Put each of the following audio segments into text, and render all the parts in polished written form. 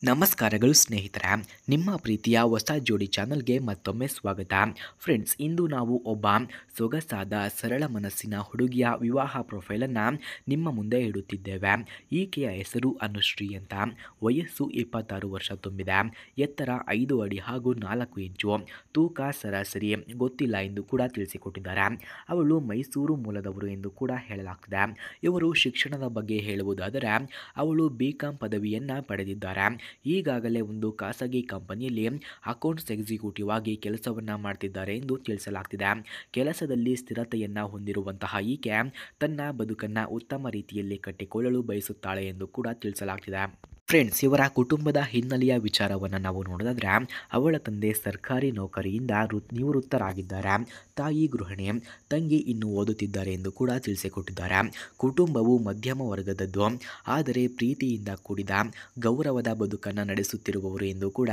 ನಮಸ್ಕಾರಗಳು ಸ್ನೇಹಿತರೆ, ನಿಮ್ಮ ಪ್ರೀತಿಯ ಹೊಸ ಜೋಡಿ ಚಾನಲ್ಗೆ ಮತ್ತೊಮ್ಮೆ ಸ್ವಾಗತ. ಫ್ರೆಂಡ್ಸ್, ಇಂದು ನಾವು ಒಬ್ಬ ಸೊಗಸಾದ ಸರಳ ಮನಸ್ಸಿನ ಹುಡುಗಿಯ ವಿವಾಹ ಪ್ರೊಫೈಲನ್ನು ನಿಮ್ಮ ಮುಂದೆ ಇಡುತ್ತಿದ್ದೇವೆ. ಈಕೆಯ ಹೆಸರು ಅನುಶ್ರೀ ಅಂತ. ವಯಸ್ಸು 26 ವರ್ಷ ತುಂಬಿದೆ. ಎತ್ತರ 5 ಅಡಿ ಹಾಗೂ 4 ಇಂಚು. ತೂಕ ಸರಾಸರಿ ಗೊತ್ತಿಲ್ಲ ಎಂದು ಕೂಡ ತಿಳಿಸಿಕೊಟ್ಟಿದ್ದಾರೆ. ಅವಳು ಮೈಸೂರು ಮೂಲದವರು ಎಂದು ಕೂಡ ಹೇಳಲಾಗ್ತದೆ. ಇವರು ಶಿಕ್ಷಣದ ಬಗ್ಗೆ ಹೇಳುವುದಾದರೆ ಅವಳು BCom ಪದವಿಯನ್ನು ಪಡೆದಿದ್ದಾರೆ. ಈಗಾಗಲೇ ಒಂದು ಖಾಸಗಿ ಕಂಪನಿಯಲ್ಲಿ ಅಕೌಂಟ್ಸ್ ಎಕ್ಸಿಕ್ಯೂಟಿವ್ ಆಗಿ ಕೆಲಸವನ್ನ ಮಾಡ್ತಿದ್ದಾರೆ ಎಂದು ತಿಳಿಸಲಾಗ್ತಿದೆ. ಕೆಲಸದಲ್ಲಿ ಸ್ಥಿರತೆಯನ್ನ ಹೊಂದಿರುವಂತಹ ಈಕೆ ತನ್ನ ಬದುಕನ್ನ ಉತ್ತಮ ರೀತಿಯಲ್ಲಿ ಕಟ್ಟಿಕೊಳ್ಳಲು ಬಯಸುತ್ತಾಳೆ ಎಂದು ಕೂಡ ತಿಳಿಸಲಾಗ್ತಿದೆ. ಫ್ರೆಂಡ್ಸ್, ಇವರ ಕುಟುಂಬದ ಹಿನ್ನೆಲೆಯ ವಿಚಾರವನ್ನು ನಾವು ನೋಡೋದಾದ್ರೆ, ಅವಳ ತಂದೆ ಸರ್ಕಾರಿ ನೌಕರಿಯಿಂದ ನಿವೃತ್ತರಾಗಿದ್ದಾರೆ. ತಾಯಿ ಗೃಹಿಣಿ, ತಂಗಿ ಇನ್ನೂ ಓದುತ್ತಿದ್ದಾರೆ ಎಂದು ಕೂಡ ತಿಳಿಸಿಕೊಟ್ಟಿದ್ದಾರೆ. ಕುಟುಂಬವು ಮಧ್ಯಮ ವರ್ಗದದ್ದು, ಆದರೆ ಪ್ರೀತಿಯಿಂದ ಕೂಡಿದ ಗೌರವದ ಬದುಕನ್ನು ನಡೆಸುತ್ತಿರುವವರು ಎಂದು ಕೂಡ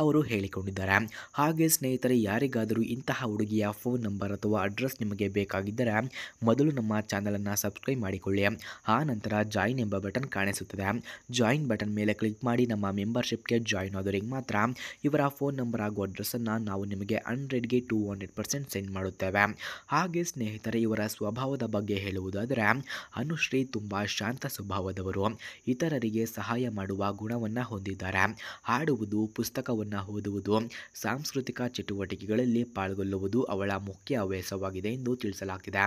ಅವರು ಹೇಳಿಕೊಂಡಿದ್ದಾರೆ. ಹಾಗೆ ಸ್ನೇಹಿತರೆ, ಯಾರಿಗಾದರೂ ಇಂತಹ ಹುಡುಗಿಯ ಫೋನ್ ನಂಬರ್ ಅಥವಾ ಅಡ್ರೆಸ್ ನಿಮಗೆ ಬೇಕಾಗಿದ್ದರೆ ಮೊದಲು ನಮ್ಮ ಚಾನಲನ್ನು ಸಬ್ಸ್ಕ್ರೈಬ್ ಮಾಡಿಕೊಳ್ಳಿ. ಆ ನಂತರ ಜಾಯಿನ್ ಎಂಬ ಬಟನ್ ಕಾಣಿಸುತ್ತದೆ. ಜಾಯಿನ್ ಬಟನ್ ಮೇಲೆ ಕ್ಲಿಕ್ ಮಾಡಿ ನಮ್ಮ ಮೆಂಬರ್ಶಿಪ್ಗೆ ಜಾಯಿನ್ ಆದವರಿಗೆ ಮಾತ್ರ ಇವರ ಫೋನ್ ನಂಬರ್ ಹಾಗೂ ಅಡ್ರೆಸ್ಸನ್ನು ನಾವು ನಿಮಗೆ 100ಗೆ 200% ಸೆಂಡ್ ಮಾಡುತ್ತೇವೆ. ಹಾಗೆ ಸ್ನೇಹಿತರೆ, ಇವರ ಸ್ವಭಾವದ ಬಗ್ಗೆ ಹೇಳುವುದಾದರೆ ಅನುಶ್ರೀ ತುಂಬ ಶಾಂತ ಸ್ವಭಾವದವರು. ಇತರರಿಗೆ ಸಹಾಯ ಮಾಡುವ ಗುಣವನ್ನು ಹೊಂದಿದ್ದಾರೆ. ಹಾಡುವುದು, ಪುಸ್ತಕವನ್ನು ಓದುವುದು, ಸಾಂಸ್ಕೃತಿಕ ಚಟುವಟಿಕೆಗಳಲ್ಲಿ ಪಾಲ್ಗೊಳ್ಳುವುದು ಅವಳ ಮುಖ್ಯ ಹವ್ಯಾಸವಾಗಿದೆ ಎಂದು ತಿಳಿಸಲಾಗ್ತಿದೆ.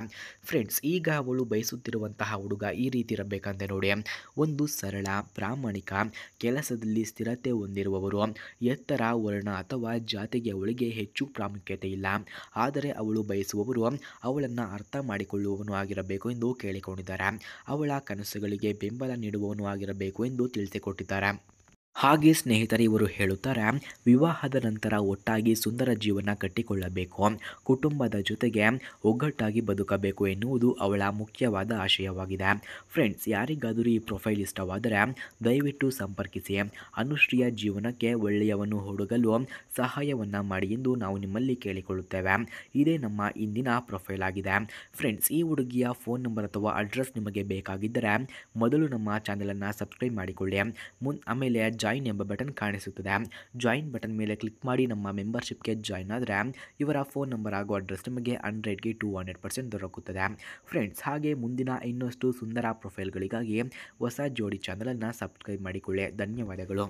ಫ್ರೆಂಡ್ಸ್, ಈಗ ಅವಳು ಬಯಸುತ್ತಿರುವಂತಹ ಹುಡುಗ ಈ ರೀತಿ ಇರಬೇಕಂತೆ ನೋಡಿ. ಒಂದು ಸರಳ, ಪ್ರಾಮಾಣಿಕ, ಕೆಲಸದಲ್ಲಿ ಸ್ಥಿರತೆ ಹೊಂದಿರುವವರು. ಎತ್ತರ, ವರ್ಣ ಅಥವಾ ಜಾತಿಗೆ ಅವಳಿಗೆ ಹೆಚ್ಚು ಪ್ರಾಮುಖ್ಯತೆ ಇಲ್ಲ. ಆದರೆ ಅವಳು ಬಯಸುವವರು ಅವಳನ್ನು ಅರ್ಥ ಮಾಡಿಕೊಳ್ಳುವವನು ಆಗಿರಬೇಕು ಎಂದು ಕೇಳಿಕೊಂಡಿದ್ದಾರೆ. ಅವಳ ಕನಸುಗಳಿಗೆ ಬೆಂಬಲ ನೀಡುವವನು ಆಗಿರಬೇಕು ಎಂದು ತಿಳಿಸಿಕೊಟ್ಟಿದ್ದಾರೆ. ಹಾಗೆ ಸ್ನೇಹಿತರೆ, ಇವರು ಹೇಳುತ್ತಾರೆ, ವಿವಾಹದ ನಂತರ ಒಟ್ಟಾಗಿ ಸುಂದರ ಜೀವನ ಕಟ್ಟಿಕೊಳ್ಳಬೇಕು, ಕುಟುಂಬದ ಜೊತೆಗೆ ಒಗ್ಗಟ್ಟಾಗಿ ಬದುಕಬೇಕು ಎನ್ನುವುದು ಅವಳ ಮುಖ್ಯವಾದ ಆಶಯವಾಗಿದೆ. ಫ್ರೆಂಡ್ಸ್, ಯಾರಿಗಾದರೂ ಈ ಪ್ರೊಫೈಲ್ ಇಷ್ಟವಾದರೆ ದಯವಿಟ್ಟು ಸಂಪರ್ಕಿಸಿ. ಅನುಶ್ರೀಯ ಜೀವನಕ್ಕೆ ಒಳ್ಳೆಯವನು ಹುಡುಗಲು ಸಹಾಯವನ್ನು ಮಾಡಿ ಎಂದು ನಾವು ನಿಮ್ಮಲ್ಲಿ ಕೇಳಿಕೊಳ್ಳುತ್ತೇವೆ. ಇದೇ ನಮ್ಮ ಇಂದಿನ ಪ್ರೊಫೈಲ್ ಆಗಿದೆ. ಫ್ರೆಂಡ್ಸ್, ಈ ಹುಡುಗಿಯ ಫೋನ್ ನಂಬರ್ ಅಥವಾ ಅಡ್ರೆಸ್ ನಿಮಗೆ ಬೇಕಾಗಿದ್ದರೆ ಮೊದಲು ನಮ್ಮ ಚಾನಲನ್ನು ಸಬ್ಸ್ಕ್ರೈಬ್ ಮಾಡಿಕೊಳ್ಳಿ. ಆಮೇಲೆ ಜಾಯಿನ್ ಎಂಬ ಬಟನ್ ಕಾಣಿಸುತ್ತದೆ. ಜಾಯಿನ್ ಬಟನ್ ಮೇಲೆ ಕ್ಲಿಕ್ ಮಾಡಿ ನಮ್ಮ ಮೆಂಬರ್ಶಿಪ್ಗೆ ಜಾಯಿನ್ ಆದರೆ ಇವರ ಫೋನ್ ನಂಬರ್ ಹಾಗೂ ಅಡ್ರೆಸ್ ನಿಮಗೆ 100ಗೆ 200% ದೊರಕುತ್ತದೆ. ಫ್ರೆಂಡ್ಸ್, ಹಾಗೆ ಮುಂದಿನ ಇನ್ನಷ್ಟು ಸುಂದರ ಪ್ರೊಫೈಲ್ಗಳಿಗಾಗಿ ಹೊಸ ಜೋಡಿ ಚಾನಲನ್ನು ಸಬ್ಸ್ಕ್ರೈಬ್ ಮಾಡಿಕೊಳ್ಳಿ. ಧನ್ಯವಾದಗಳು.